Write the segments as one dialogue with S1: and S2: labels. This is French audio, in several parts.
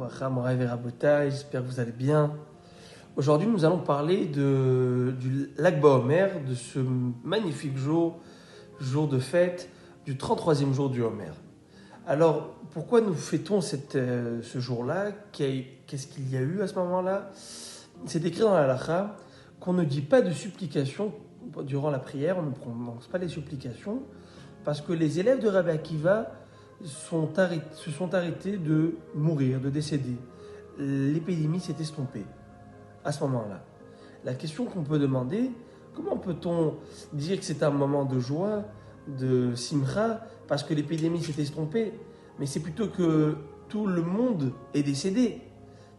S1: Bracha, Moraï Verabota, j'espère que vous allez bien. Aujourd'hui, nous allons parler du Lag BaOmer, de ce magnifique jour de fête, du 33e jour du Homer. Alors, pourquoi nous fêtons ce jour-là? Qu'est-ce qu'il y a eu à ce moment-là? C'est écrit dans la halakha qu'on ne dit pas de supplication durant la prière, on ne prononce pas les supplications, parce que les élèves de Rabbi Akiva se sont arrêtés de mourir, de décéder. L'épidémie s'est estompée à ce moment-là. La question qu'on peut demander, comment peut-on dire que c'est un moment de joie, de simcha, parce que l'épidémie s'est estompée, mais c'est plutôt que tout le monde est décédé.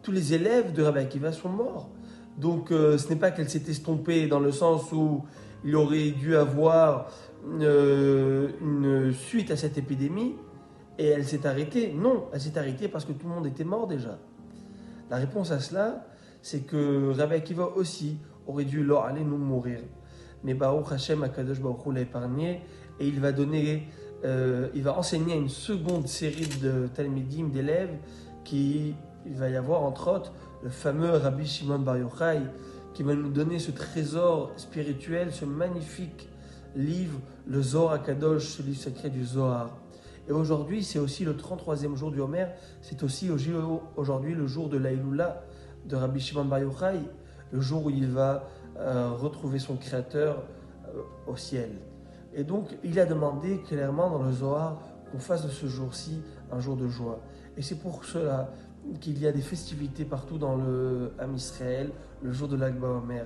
S1: Tous les élèves de Rabbi Akiva sont morts. Donc ce n'est pas qu'elle s'est estompée dans le sens où il aurait dû avoir une suite à cette épidémie et elle s'est arrêtée. Non, elle s'est arrêtée parce que tout le monde était mort déjà. La réponse à cela, c'est que Rabbi Akiva aussi aurait dû aller nous mourir. Mais Baruch Hashem, Akadosh Baruch Hu l'a épargné et il va enseigner à une seconde série de talmidim, d'élèves, il va y avoir entre autres le fameux Rabbi Shimon Bar Yochai qui va nous donner ce trésor spirituel, ce magnifique livre, le Zohar HaKadosh, ce livre sacré du Zohar. Et aujourd'hui, c'est aussi le 33e jour du Homer, c'est aussi aujourd'hui le jour de l'Aïloula de Rabbi Shimon Bar Yochai, le jour où il va retrouver son Créateur au ciel. Et donc, il a demandé clairement dans le Zohar qu'on fasse de ce jour-ci un jour de joie. Et c'est pour cela qu'il y a des festivités partout dans le Ham Israël, le jour de Lag BaOmer.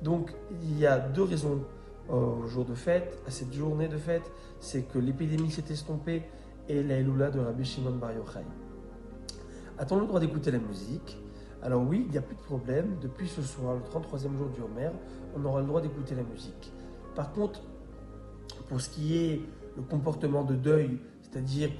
S1: Donc, il y a deux raisons au jour de fête, à cette journée de fête, c'est que l'épidémie s'est estompée et l'Aïloula de Rabbi Shimon Bar Yochai. A-t-on le droit d'écouter la musique? Alors oui, il n'y a plus de problème. Depuis ce soir, le 33e jour du Homer, on aura le droit d'écouter la musique. Par contre, pour ce qui est le comportement de deuil, c'est-à-dire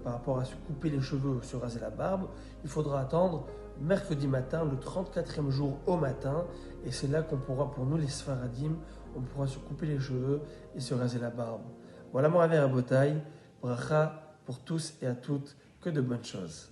S1: par rapport à se couper les cheveux ou se raser la barbe, il faudra attendre mercredi matin, le 34e jour au matin, et c'est là qu'on pourra, pour nous les Sfaradim, on pourra se couper les cheveux et se raser la barbe. Voilà mon Rav Rabotai, bracha pour tous et à toutes, que de bonnes choses.